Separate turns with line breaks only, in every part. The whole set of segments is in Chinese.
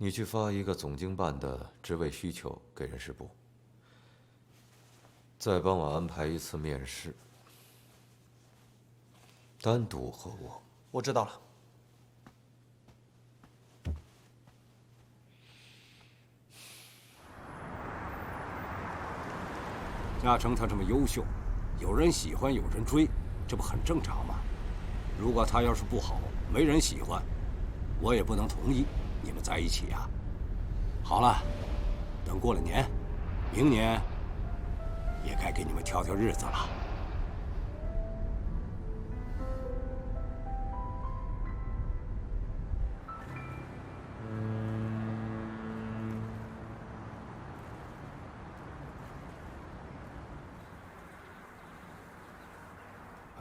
你去发一个总经办的职位需求给人事部，再帮我安排一次面试，单独和我。
我知道了。
嘉诚他这么优秀，有人喜欢有人追，这不很正常吗？如果他要是不好，没人喜欢，我也不能同意你们在一起啊。好了，等过了年，明年也该给你们挑挑日子了。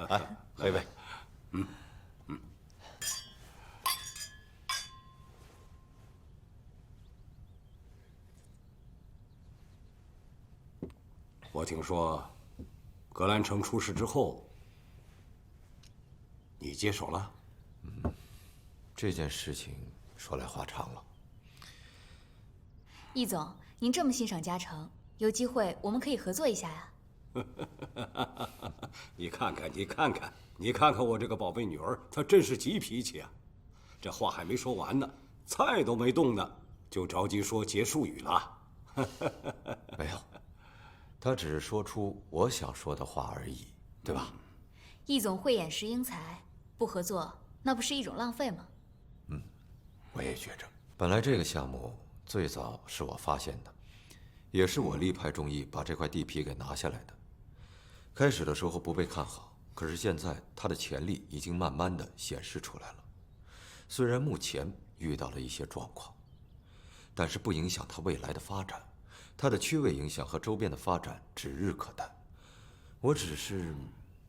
哎，喝一杯。
我听说，格兰城出事之后，你接手了。
这件事情说来话长了。
易总，您这么欣赏嘉诚，有机会我们可以合作一下呀。
你看看，你看看，你看看我这个宝贝女儿，她真是急脾气啊！这话还没说完呢，菜都没动呢，就着急说结束语了。
没有，他只是说出我想说的话而已，对吧？
易总慧眼识英才，不合作那不是一种浪费吗？
我也觉着，本来这个项目最早是我发现的，也是我力排众议把这块地皮给拿下来的。开始的时候不被看好，可是现在它的潜力已经慢慢的显示出来了。虽然目前遇到了一些状况，但是不影响它未来的发展。它的区位影响和周边的发展指日可待。我只是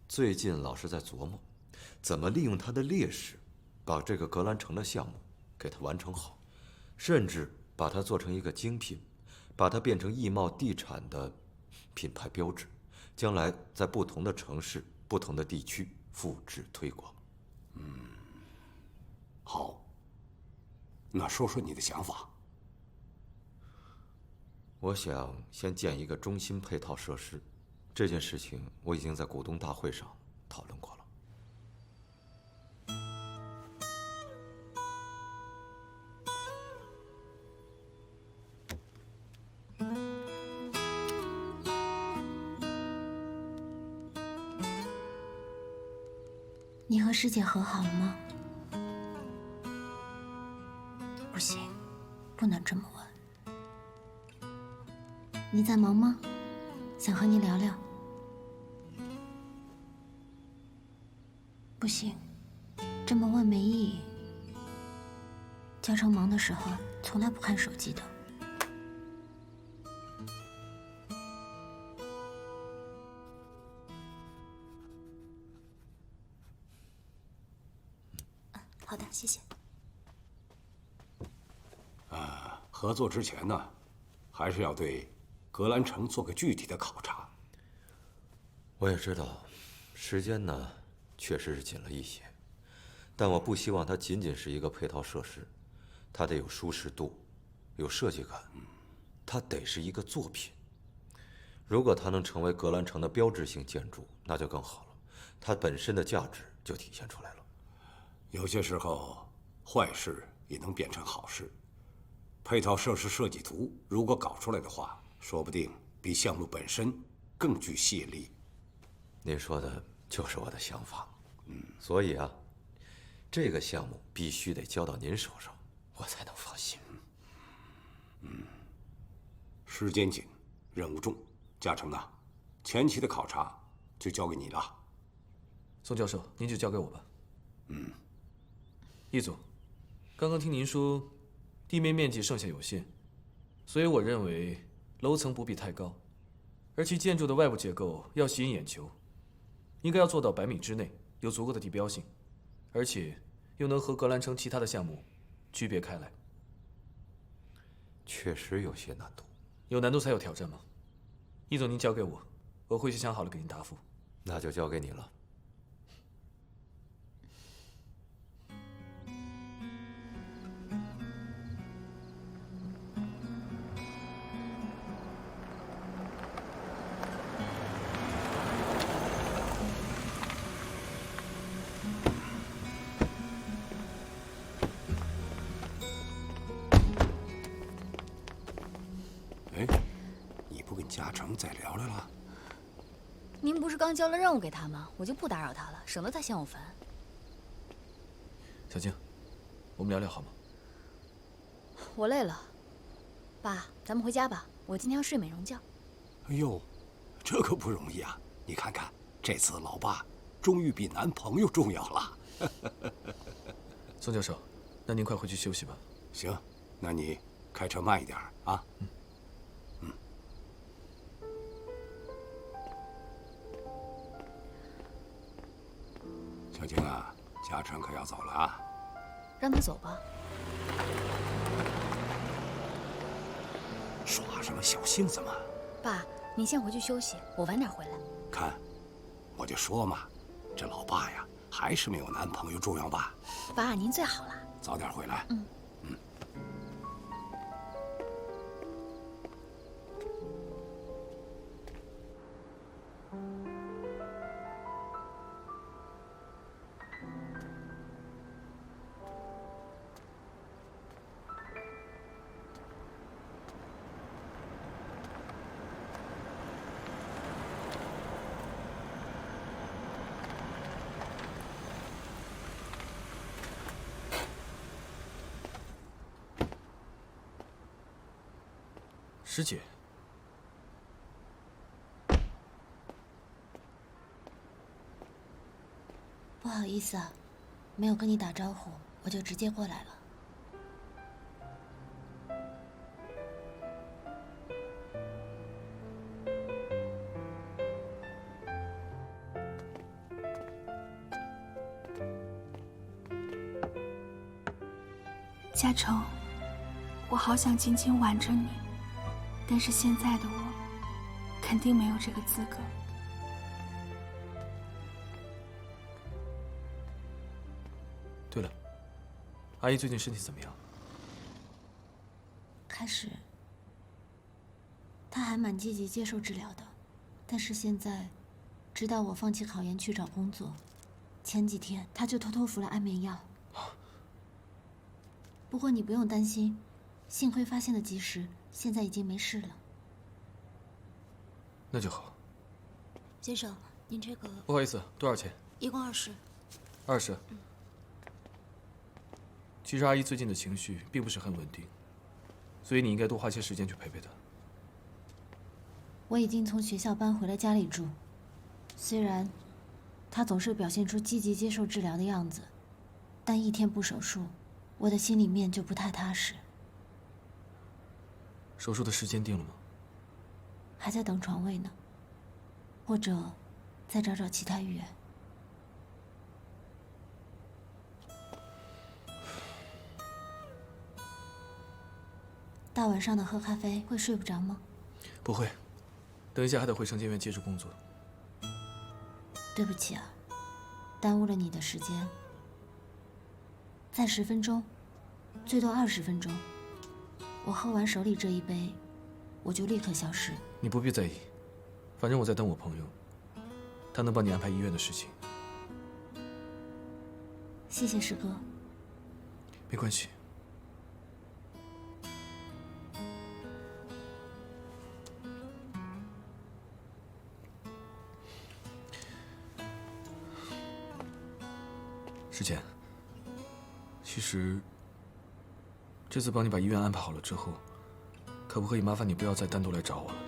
最近老是在琢磨，怎么利用它的劣势，把这个格兰城的项目给它完成好，甚至把它做成一个精品，把它变成易茂地产的品牌标志，将来在不同的城市、不同的地区复制推广。
好，那说说你的想法。
我想先建一个中心配套设施，这件事情我已经在股东大会上讨论过了。
你和师姐和好了吗？不行，不能这么问。你在忙吗？想和你聊聊。不行，这么问没意义。嘉诚忙的时候从来不看手机的。好的，谢谢。
合作之前呢，还是要对格兰城做个具体的考察。
我也知道，时间呢确实是紧了一些，但我不希望它仅仅是一个配套设施，它得有舒适度，有设计感，它得是一个作品。如果它能成为格兰城的标志性建筑，那就更好了，它本身的价值就体现出来了。
有些时候，坏事也能变成好事。配套设施设计图如果搞出来的话，说不定比项目本身更具吸引力。
您说的就是我的想法。所以啊，这个项目必须得交到您手上，我才能放心。
时间紧，任务重，嘉诚啊，前期的考察就交给你了。
宋教授，您就交给我吧。易总，刚刚听您说，地面面积剩下有限，所以我认为楼层不必太高，而其建筑的外部结构要吸引眼球，应该要做到100米之内有足够的地标性，而且又能和格兰城其他的项目区别开来。
确实有些难度。
有难度才有挑战嘛。易总，您交给我，我会去想好了给您答复。
那就交给你了。
成再聊聊了？
您不是刚交了任务给他吗？我就不打扰他了，省得他嫌我烦。
小静，我们聊聊好吗？
我累了，爸，咱们回家吧。我今天要睡美容觉。
哎呦，这可不容易啊！你看看，这次老爸终于比男朋友重要了。
宋教授，那您快回去休息吧。
行，那你开车慢一点啊。小静啊，嘉诚可要走了啊。
让他走吧。
耍什么小性子嘛？
爸，你先回去休息，我晚点回来。
看，我就说嘛，这老爸呀，还是没有男朋友重要吧？
爸，您最好了。
早点回来。
师姐，
不好意思啊，没有跟你打招呼，我就直接过来了。
嘉诚，我好想紧紧挽着你，但是现在的我肯定没有这个资格。
对了，阿姨最近身体怎么样？
开始，他还蛮积极接受治疗的，但是现在，知道我放弃考研去找工作，前几天他就偷偷服了安眠药。不过你不用担心，幸亏发现的及时，现在已经没事了。
那就好。
先生，您这个
不好意思，多少钱
一共20。
？20。其实阿姨最近的情绪并不是很稳定，所以你应该多花些时间去陪陪她。
我已经从学校搬回了家里住，虽然他总是表现出积极接受治疗的样子，但一天不手术，我的心里面就不太踏实。
手术的时间定了吗？
还在等床位呢，或者再找找其他医院。大晚上的喝咖啡会睡不着吗？
不会，等一下还得回城监院接着工作。
对不起啊，耽误了你的时间。再10分钟，最多20分钟。我喝完手里这一杯，我就立刻消失。
你不必在意，反正我在等我朋友，他能帮你安排医院的事情。
谢谢师哥。
没关系。师姐，其实这次帮你把医院安排好了之后，可不可以麻烦你不要再单独来找我了？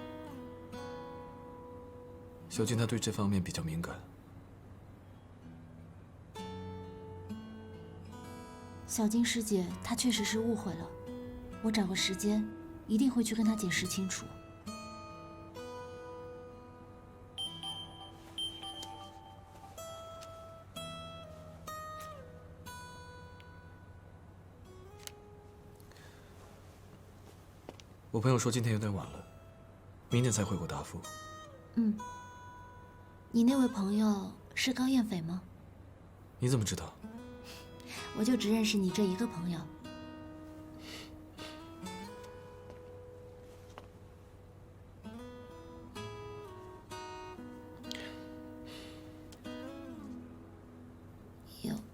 小静她对这方面比较敏感。
小金师姐，她确实是误会了，我找个时间一定会去跟她解释清楚。
我朋友说今天有点晚了，明天才会给我答复。
你那位朋友是高燕斐吗？
你怎么知道？
我就只认识你这一个朋友。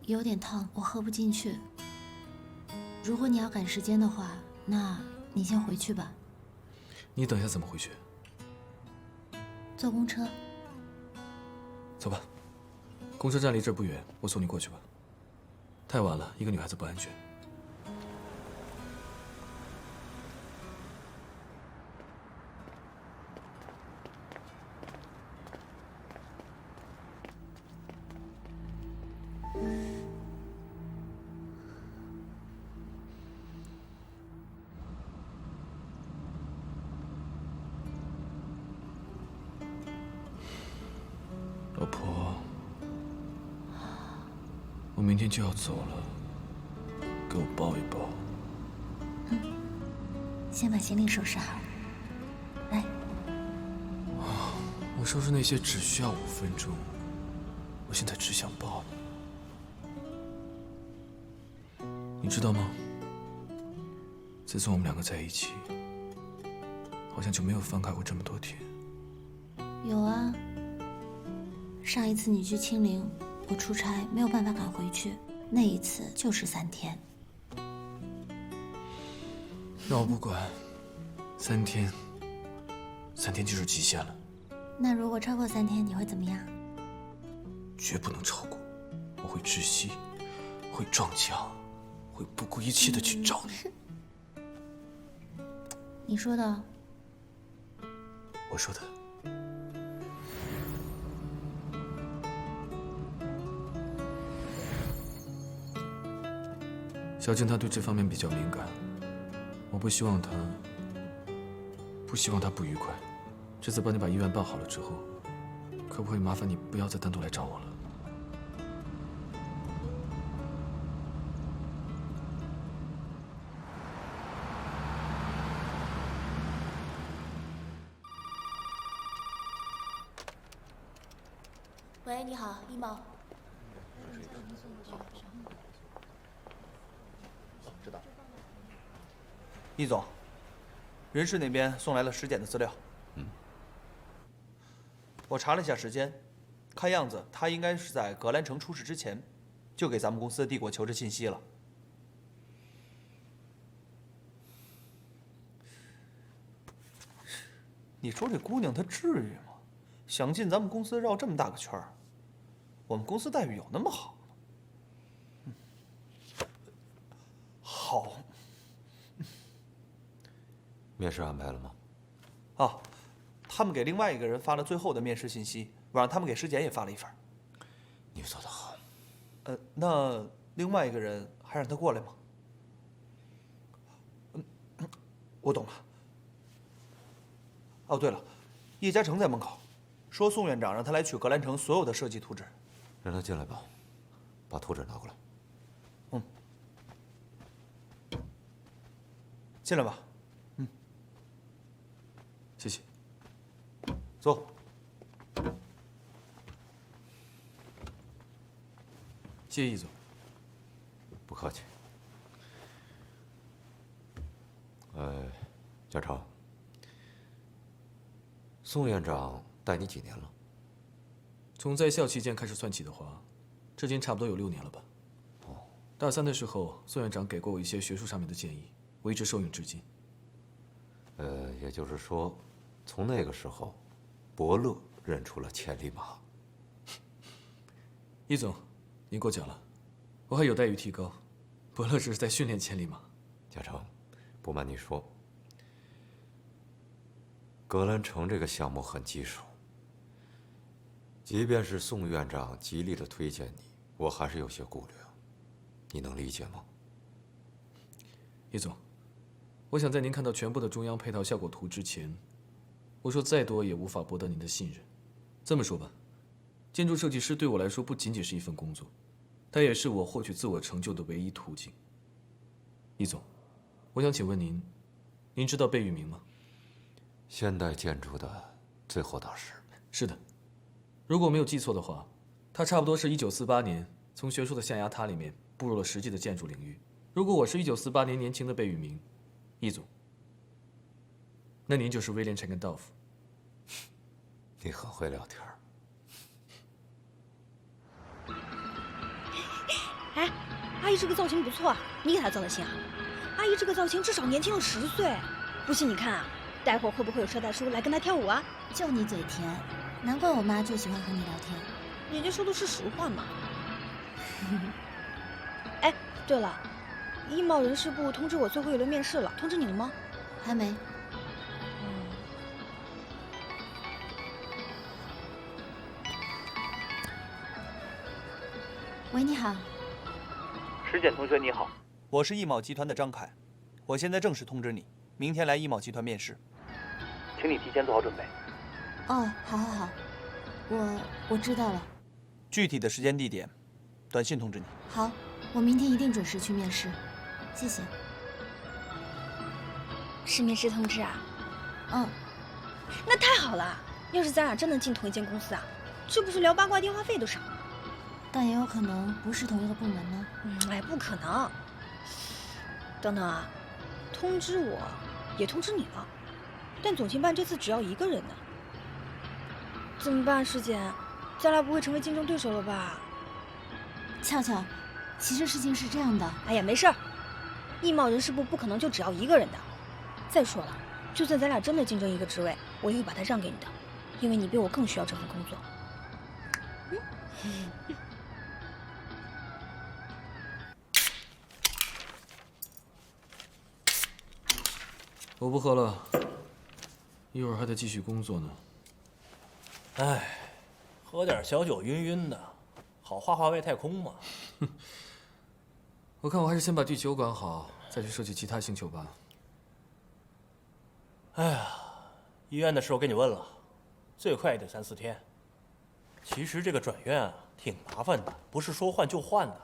有点烫，我喝不进去。如果你要赶时间的话，那你先回去吧。
你等一下怎么回去？
坐公车。
走吧，公车站离这儿不远，我送你过去吧。太晚了，一个女孩子不安全。老婆，我明天就要走了，给我抱一抱。
先把行李收拾好。来，
我收拾那些只需要5分钟，我现在只想抱你。你知道吗？自从我们2个在一起，好像就没有分开过这么多天。
有啊。上一次你去清陵，我出差没有办法赶回去，那一次就是3天。
那我不管，3天就是极限了。
那如果超过3天，你会怎么样？
绝不能超过，我会窒息，会撞墙，会不顾一切的去找你。
你说的。
我说的。小静她对这方面比较敏感，我不希望她不愉快。这次帮你把医院办好了之后，可不可以麻烦你不要再单独来找我了？
喂，你好，一毛。
知道。易总，人事那边送来了尸检的资料。我查了一下时间，看样子他应该是在格兰城出事之前，就给咱们公司递过求职信息了。你说这姑娘她至于吗？想进咱们公司绕这么大个圈儿，我们公司待遇有那么好吗？好。
面试安排了吗？
啊，他们给另外一个人发了最后的面试信息，我让他们给尸检也发了一份。
你做得好。
那另外一个人还让他过来吗？我懂了。哦，对了，叶嘉诚在门口，说宋院长让他来取格兰城所有的设计图纸。
让他进来吧，把图纸拿过来。
进来吧。
谢谢。
坐。
谢谢易总。
不客气。嘉诚，宋院长带你几年了？
从在校期间开始算起的话，至今差不多有6年了吧。大3的时候，宋院长给过我一些学术上面的建议，我一直受用至今。
也就是说，从那个时候，伯乐认出了千里马。
易总，您过奖了，我还有待于提高。伯乐只是在训练千里马。
嘉诚，不瞒你说，格兰城这个项目很棘手。即便是宋院长极力的推荐你，我还是有些顾虑啊。你能理解吗？
易总，我想在您看到全部的中央配套效果图之前，我说再多也无法博得您的信任。这么说吧，建筑设计师对我来说不仅仅是一份工作，它也是我获取自我成就的唯一途径。易总，我想请问您，您知道贝聿铭吗？
现代建筑的最后大师。
是的，如果我没有记错的话，他差不多是1948年从学术的象牙塔里面步入了实际的建筑领域。如果我是1948年年轻的贝聿铭，易总，那您就是威廉陈根道夫。
你很会聊天儿。
哎，阿姨这个造型不错啊，你给她造的型啊？阿姨这个造型至少年轻了10岁，不信你看啊，待会儿会不会有捎带叔来跟他跳舞啊？
就你嘴甜，难怪我妈就喜欢和你聊天。
人家说的是实话嘛。哎，对了，艺贸人事部通知我最后一轮面试了，通知你了吗？
还没。喂，你好。
石简同学你好，
我是艺贸集团的张凯，我现在正式通知你，明天来艺贸集团面试，
请你提前做好准备。
哦，好，好，好，我知道了。
具体的时间地点，短信通知你。
好，我明天一定准时去面试，谢谢。
是面试通知啊？
嗯，
那太好了！要是咱俩真能进同一间公司啊，这不是聊八卦电话费都少了？
但也有可能不是同一个部门呢。
哎，不可能。等等啊，通知我，也通知你了，但总经办这次只要一个人呢。怎么办，师姐？咱俩不会成为竞争对手了吧？
俏俏，其实事情是这样的。
哎呀，没事儿，艺贸人事部不可能就只要一个人的。再说了，就算咱俩真的竞争一个职位，我也会把它让给你的，因为你比我更需要这份工作。
我不喝了，一会儿还得继续工作呢。
哎，喝点小酒晕晕的，好画画外太空嘛。
我看我还是先把地球管好，再去设计其他星球吧。
哎呀，医院的事我跟你问了，最快也得3、4天。其实这个转院啊挺麻烦的，不是说换就换的。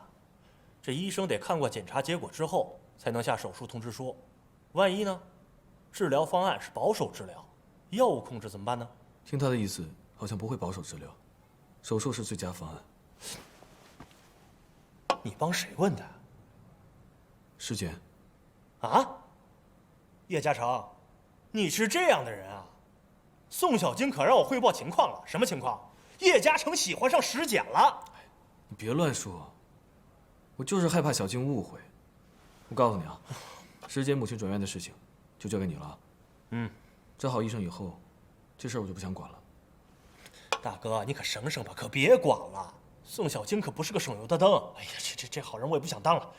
这医生得看过检查结果之后才能下手术通知书。万一呢？治疗方案是保守治疗，药物控制怎么办呢？
听他的意思，好像不会保守治疗，手术是最佳方案。
你帮谁问的？
师姐。
啊？叶嘉诚，你是这样的人啊？宋小金可让我汇报情况了，什么情况？叶嘉诚喜欢上石简了。
你别乱说，我就是害怕小静误会。我告诉你啊，石姐母亲转院的事情就交给你了。找好医生以后，这事儿我就不想管了。
大哥，你可省省吧，可别管了。宋小晶可不是个省油的灯。哎呀，这好人我也不想当了。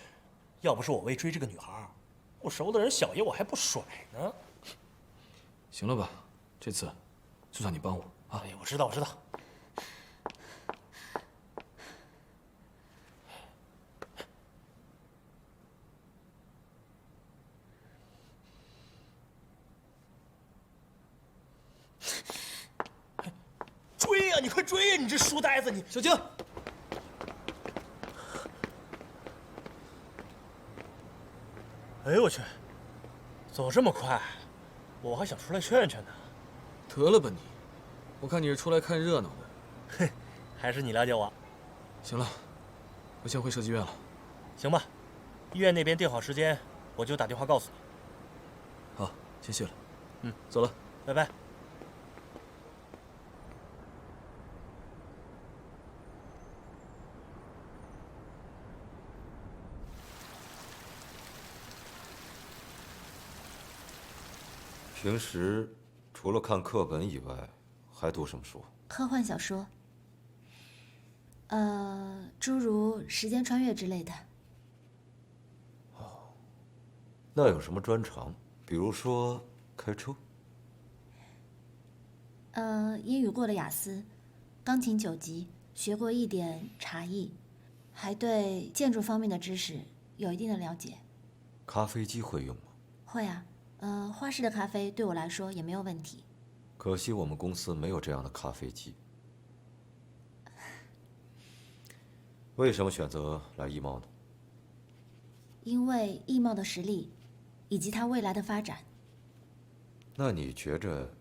要不是我为追这个女孩，不熟的人小爷我还不甩呢。
行了吧，这次就算你帮我啊。
哎呀，我知道，我知道。追呀，你快追呀！你这书呆子，你
小静。
哎呦我去，走这么快，我还想出来劝劝呢。
得了吧你，我看你是出来看热闹的。
嘿，还是你了解我。
行了，我先回设计院了。
行吧，医院那边定好时间，我就打电话告诉你。
好，先谢了。走了，
拜拜。
平时除了看课本以外，还读什么书？
科幻小说，诸如时间穿越之类的。
那有什么专长？比如说开车？
英语过了雅思，钢琴9级，学过一点茶艺，还对建筑方面的知识有一定的了解。
咖啡机会用吗？
会啊，花式的咖啡对我来说也没有问题。
可惜我们公司没有这样的咖啡机。为什么选择来艺贸呢？
因为艺贸的实力，以及它未来的发展。
那你觉着，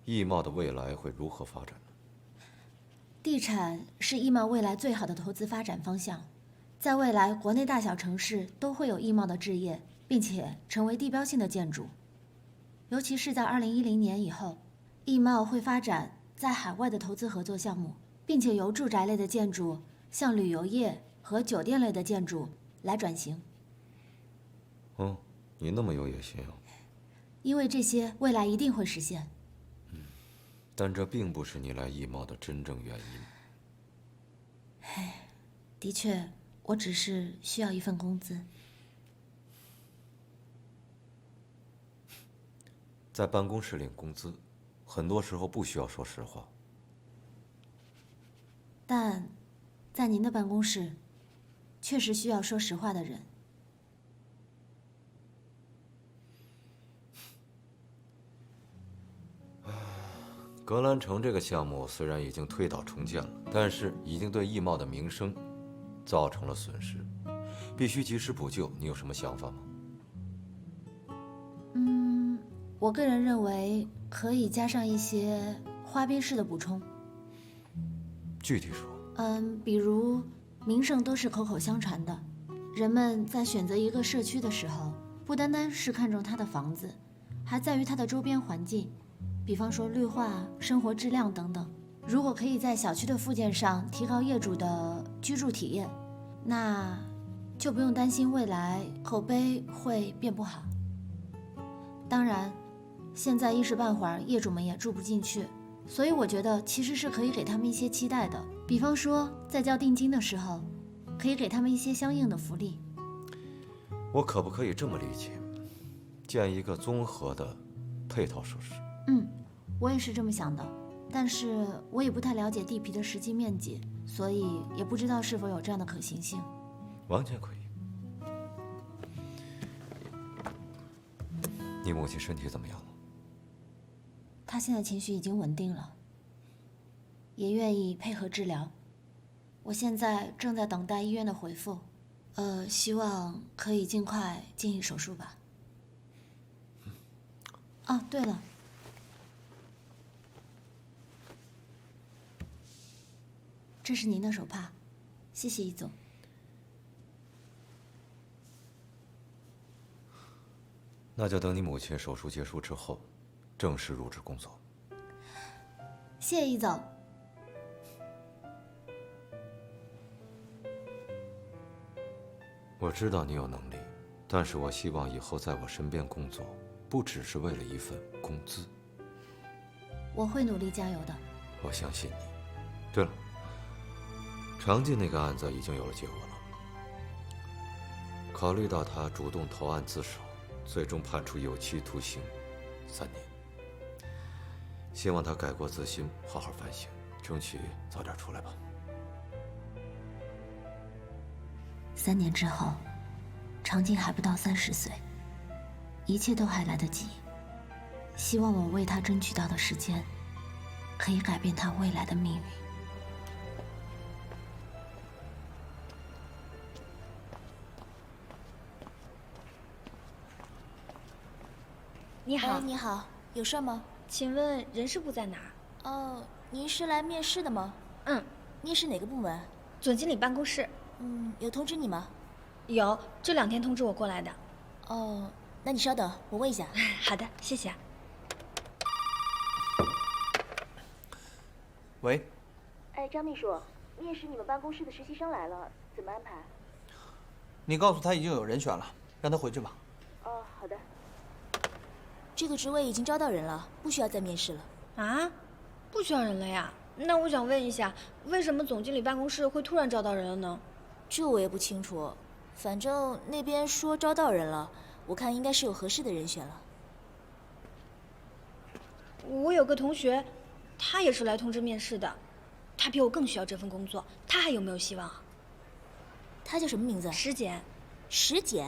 艺贸的未来会如何发展呢？
地产是艺贸未来最好的投资发展方向，在未来国内大小城市都会有艺贸的置业，并且成为地标性的建筑。尤其是在2010年以后，艺贸会发展在海外的投资合作项目，并且由住宅类的建筑向旅游业和酒店类的建筑来转型。
你那么有野心啊！
因为这些未来一定会实现。
但这并不是你来艺贸的真正原因。
的确，我只是需要一份工资。
在办公室领工资，很多时候不需要说实话。
但，在您的办公室，确实需要说实话的人。
格兰城这个项目虽然已经推倒重建了，但是已经对艺贸的名声造成了损失，必须及时补救。你有什么想法吗？
我个人认为可以加上一些花边式的补充。
具体说？
比如名声都是口口相传的，人们在选择一个社区的时候，不单单是看重它的房子，还在于它的周边环境，比方说绿化、生活质量等等。如果可以在小区的附件上提高业主的居住体验，那就不用担心未来口碑会变不好。当然，现在一时半会儿业主们也住不进去，所以我觉得其实是可以给他们一些期待的，比方说在交定金的时候，可以给他们一些相应的福利。
我可不可以这么理解，建一个综合的配套设施？
我也是这么想的，但是我也不太了解地皮的实际面积，所以也不知道是否有这样的可行性。
完全可以。你母亲身体怎么样了？
她现在情绪已经稳定了，也愿意配合治疗。我现在正在等待医院的回复，希望可以尽快进行手术吧。啊，对了，这是您的手帕，谢谢易总。
那就等你母亲手术结束之后，正式入职工作。
谢谢易总。
我知道你有能力，但是我希望以后在我身边工作，不只是为了一份工资。
我会努力加油的。
我相信你。对了，常进那个案子已经有了结果了。考虑到他主动投案自首，最终判处有期徒刑3年。希望他改过自新，好好反省，争取早点出来吧。
3年之后，常静还不到30岁，一切都还来得及。希望我为他争取到的时间，可以改变他未来的命运。
你好，你好，有事吗？
请问人事部在哪儿？
哦，您是来面试的吗？面试哪个部门？
总经理办公室。
有通知你吗？
有，这2天通知我过来的。
哦，那你稍等，我问一下。
好的，谢谢。
喂。
张秘书，面试你们办公室的实习生来了，怎么安排？
你告诉他已经有人选了，让他回去吧。
哦，好的。这个职位已经招到人了，不需要再面试了。
啊？不需要人了呀？那我想问一下，为什么总经理办公室会突然招到人了呢？
这我也不清楚，反正那边说招到人了，我看应该是有合适的人选了。
我有个同学，他也是来通知面试的，他比我更需要这份工作，他还有没有希望啊？
他叫什么名字？
石简。
石简？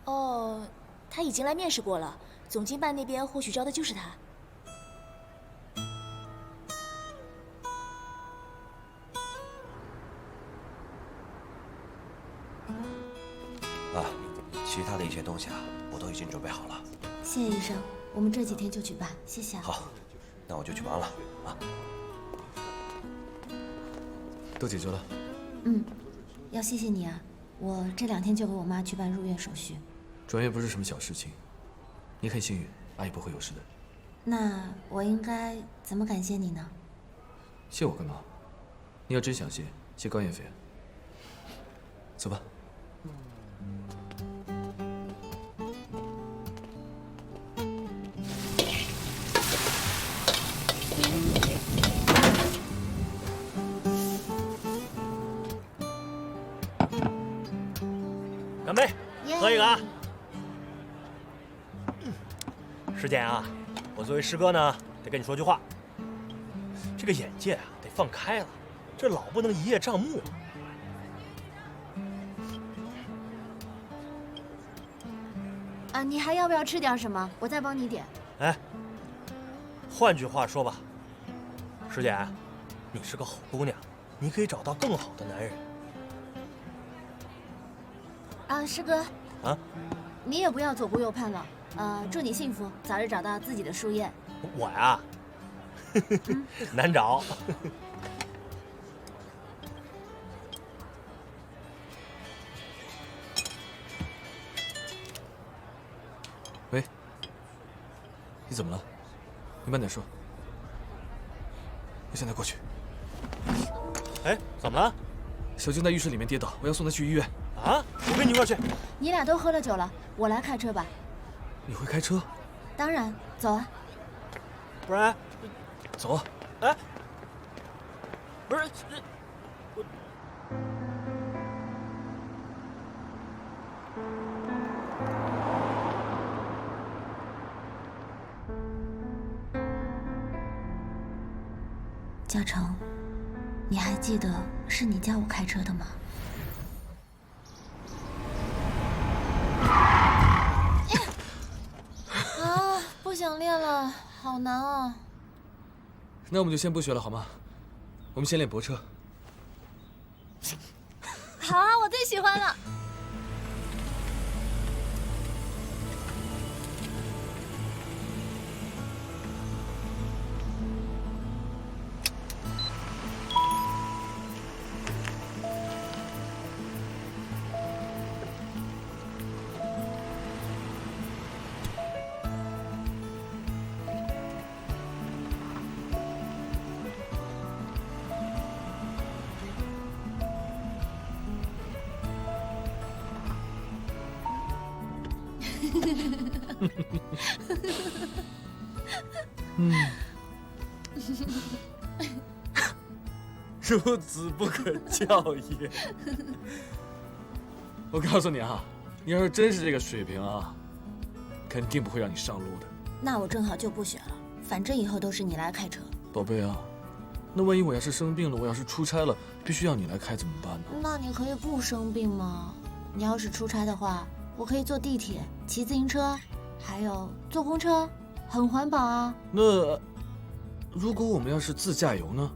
哦，他已经来面试过了，总经办那边或许招的就是他。
其他的一些东西我都已经准备好了。
谢谢医生，我们这几天就举办，谢谢。
好，那我就去忙了啊。
都解决了。
要谢谢你啊，我这2天就给我妈去办入院手续。
转院不是什么小事情，你很幸运，阿姨不会有事的。
那我应该怎么感谢你呢？
谢我干嘛？你要真想谢，谢高燕飞。走吧。
干杯，喝一个啊！师姐啊，我作为师哥呢，得跟你说句话。这个眼界啊，得放开了，这老不能一叶障目啊。
啊，你还要不要吃点什么？我再帮你点。
哎，换句话说吧，师姐，你是个好姑娘，你可以找到更好的男人。
啊，师哥。
啊？
你也不要左顾右盼了。祝你幸福，早日找到自己的书宴。
我呀，难找。
喂，你怎么了？你慢点说。我现在过去。
哎，怎么了？
小静在浴室里面跌倒，我要送她去医院。
啊，我跟你一块去。
你俩都喝了酒了，我来开车吧。
你会开车？
当然，走啊。
不然，
走啊。
哎，不是，
嘉诚，你还记得是你教我开车的吗？啊，不想练了，好难啊。
那我们就先不学了好吗？我们先练泊车。
好啊，我最喜欢了。
孺子不可教也。我告诉你啊，你要是真是这个水平啊，肯定不会让你上路的。
那我正好就不学了，反正以后都是你来开车。
宝贝啊，那万一我要是生病了，我要是出差了，必须要你来开怎么办呢？
那你可以不生病吗？你要是出差的话，我可以坐地铁、骑自行车，还有坐公车，很环保啊。
那如果我们要是自驾游呢？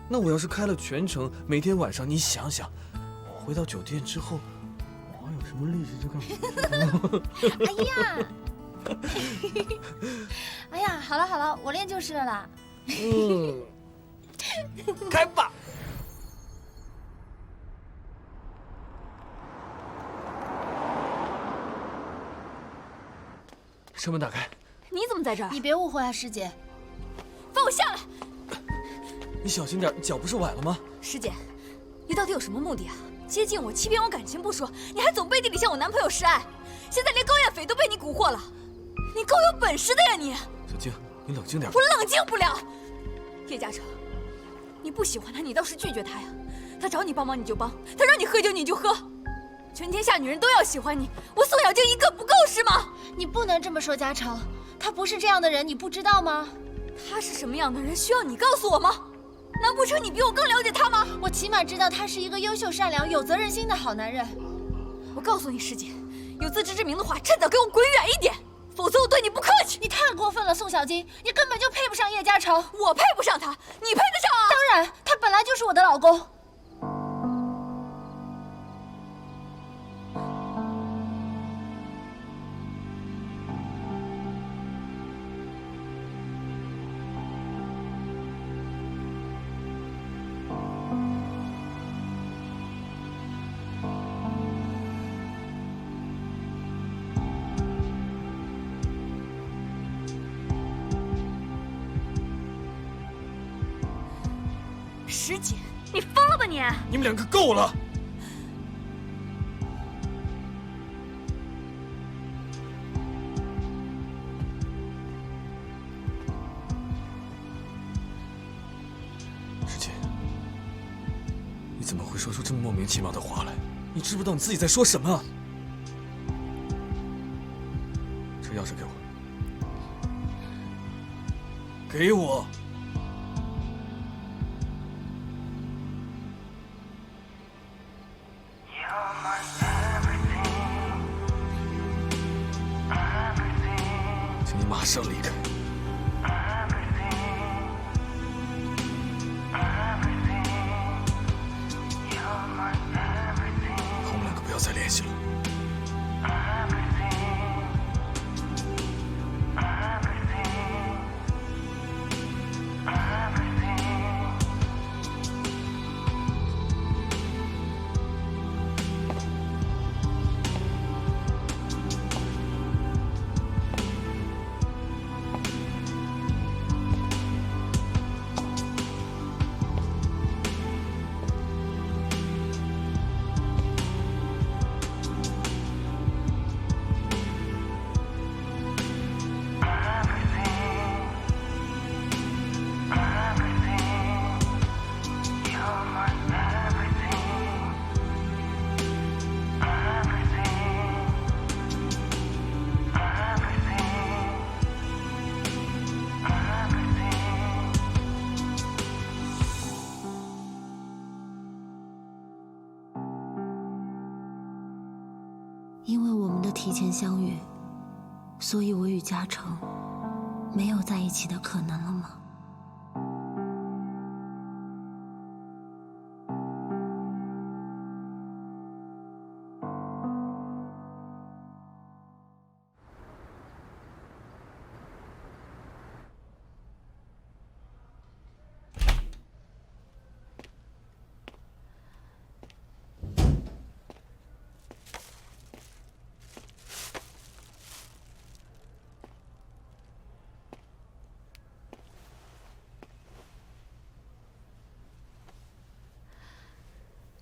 那我要是开了全程，每天晚上，你想想，我回到酒店之后，我还有什么力气去干？
哎呀，哎呀，好了好了，我练就是了啦。
开吧。车门打开。
你怎么在这儿？
你别误会啊，师姐。
放我下来！
你小心点，脚不是崴了吗？
师姐，你到底有什么目的啊？接近我，欺骗我感情不说，你还总背地里向我男朋友示爱，现在连高艳斐都被你蛊惑了，你够有本事的呀你！
小静，你冷静点。
我冷静不了。叶嘉诚，你不喜欢他，你倒是拒绝他呀。他找你帮忙你就帮，他让你喝酒你就喝，全天下女人都要喜欢你，我宋小静一个不够是吗？
你不能这么说，嘉诚，他不是这样的人，你不知道吗？
他是什么样的人，需要你告诉我吗？难不成你比我更了解他吗？
我起码知道他是一个优秀、善良、有责任心的好男人。
我告诉你，师姐，有自知之明的话，趁早给我滚远一点，否则我对你不客气。
你太过分了，宋小金，你根本就配不上叶嘉诚。
我配不上他，你配得上啊？
当然，他本来就是我的老公。
师姐，你疯了吧你！
你们两个够了！师姐，你怎么会说出这么莫名其妙的话来？你知不知道你自己在说什么？车钥匙给我，给我！请你马上离开。我们两个不要再联系了。
因为我们的提前相遇，所以我与嘉诚没有在一起的可能了吗？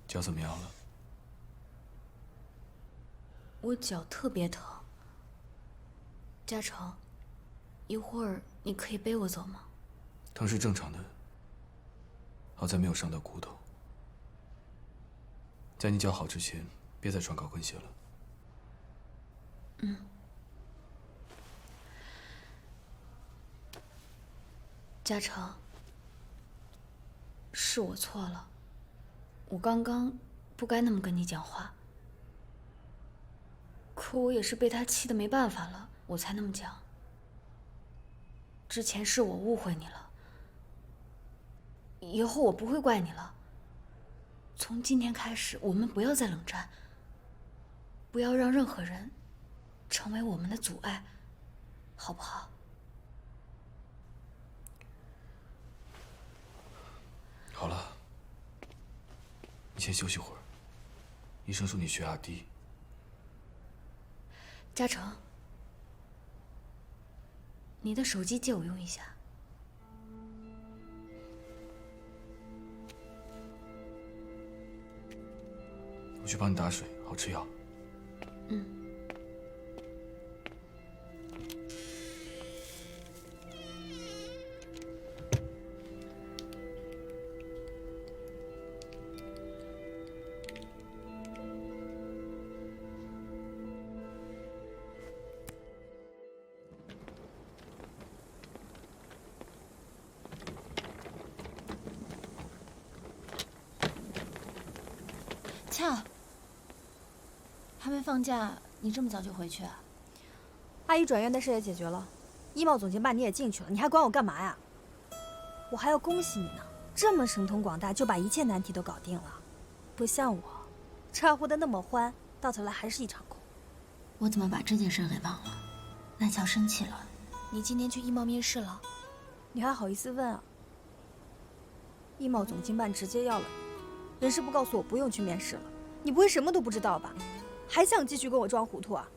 脚怎么样了？
我脚特别疼。嘉诚，一会儿你可以背我走吗？
疼是正常的，好在没有伤到骨头。在你脚好之前，别再穿高跟鞋了。
嗯。嘉诚，是我错了。我刚刚不该那么跟你讲话，可我也是被他气得没办法了，我才那么讲。之前是我误会你了，以后我不会怪你了。从今天开始，我们不要再冷战，不要让任何人成为我们的阻碍，好不好？
好了。你先休息会儿，医生说你血压低。
嘉诚，你的手机借我用一下。
我去帮你打水，好吃药。
嗯。恰，还没放假，你这么早就回去啊？
阿姨转院的事也解决了，医贸总监办你也进去了，你还管我干嘛呀？我还要恭喜你呢，这么神通广大，就把一切难题都搞定了，不像我，咋呼的那么欢，到头来还是一场空。
我怎么把这件事给忘了？赖乔生气了。你今天去医贸面试了？
你还好意思问啊？医贸总经办直接要了你，人事部告诉我不用去面试了。你不会什么都不知道吧？还想继续跟我装糊涂啊？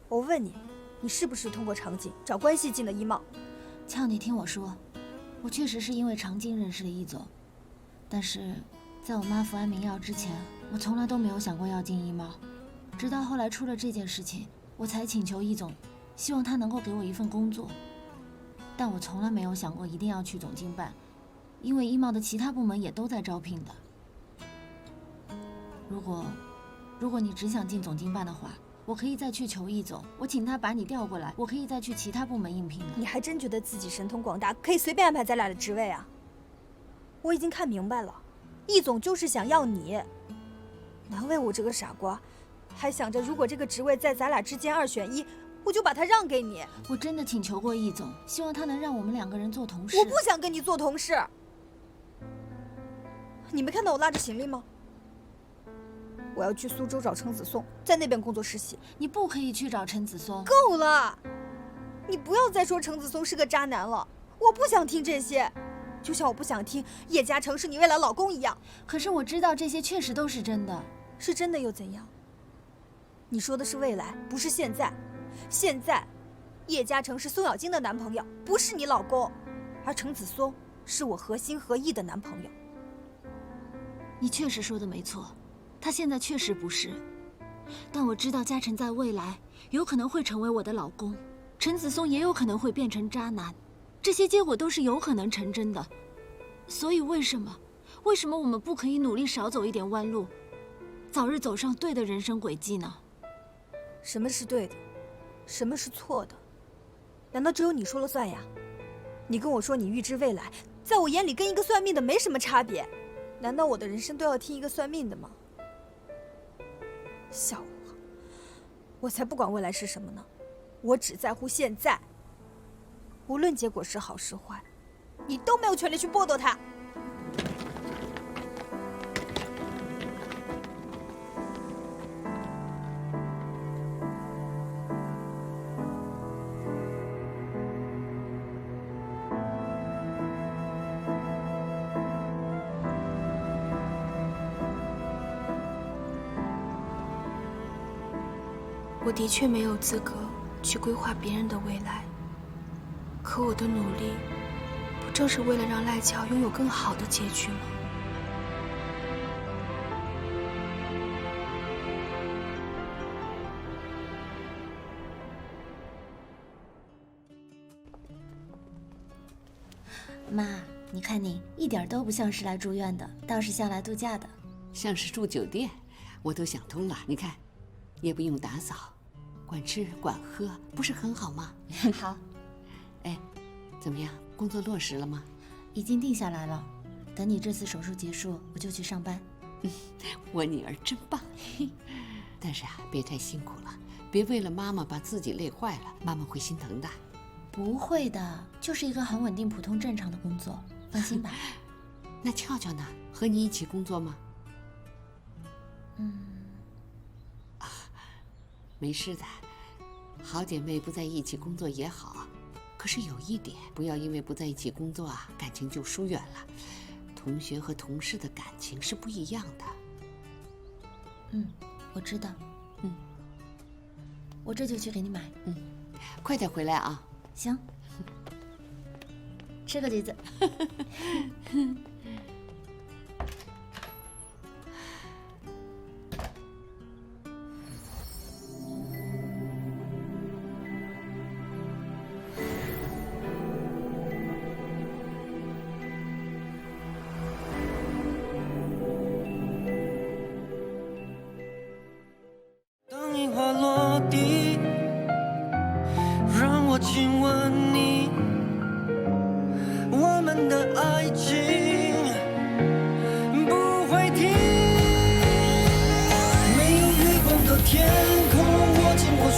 我问你，你是不是通过常静找关系进的医贸？
俏，你听我说，我确实是因为常静认识了易总，但是在我妈服安眠药之前，我从来都没有想过要进医贸。直到后来出了这件事情，我才请求易总，希望他能够给我一份工作。但我从来没有想过一定要去总经办，因为医贸的其他部门也都在招聘的。如果如果你只想进总经办的话，我可以再去求易总，我请他把你调过来，我可以再去其他部门应聘的。
你还真觉得自己神通广大，可以随便安排咱俩的职位啊？我已经看明白了，易总就是想要你。难为我这个傻瓜，还想着如果这个职位在咱俩之间2选1，我就把它让给你。
我真的请求过易总，希望他能让我们2个人做同事。
我不想跟你做同事。你没看到我拉着行李吗？我要去苏州找程子松，在那边工作实习。
你不可以去找陈子松。
够了！你不要再说程子松是个渣男了，我不想听这些。就像我不想听叶嘉诚是你未来老公一样。
可是我知道这些确实都是真的。
是真的又怎样？你说的是未来，不是现在。现在，叶嘉诚是宋小晶的男朋友，不是你老公，而程子松是我合心合意的男朋友。
你确实说的没错，他现在确实不是，但我知道嘉诚在未来有可能会成为我的老公，陈子松也有可能会变成渣男，这些结果都是有可能成真的。所以为什么我们不可以努力少走一点弯路，早日走上对的人生轨迹呢？
什么是对的，什么是错的？难道只有你说了算呀？你跟我说你预知未来，在我眼里跟一个算命的没什么差别。难道我的人生都要听一个算命的吗？笑话！我才不管未来是什么呢，我只在乎现在。无论结果是好是坏，你都没有权利去剥夺它。
我的确没有资格去规划别人的未来，可我的努力，不正是为了让赖乔拥有更好的结局吗？
妈，你看你一点都不像是来住院的，倒是像来度假的。
像是住酒店，我都想通了。你看，也不用打扫，管吃管喝，不是很好吗？
好。
哎，怎么样？工作落实了吗？
已经定下来了。等你这次手术结束，我就去上班。
我女儿真棒。但是啊，别太辛苦了，别为了妈妈把自己累坏了，妈妈会心疼的。
不会的，就是一个很稳定、普通、正常的工作，放心吧。
那俏俏呢？和你一起工作吗？没事的，好姐妹不在一起工作也好。可是有一点，不要因为不在一起工作啊，感情就疏远了。同学和同事的感情是不一样的。
我知道。我这就去给你买。
快点回来啊。
行。吃个橘子。
当樱花落地，让我亲吻你，我们的爱情不会停。没有月光的天空，握紧我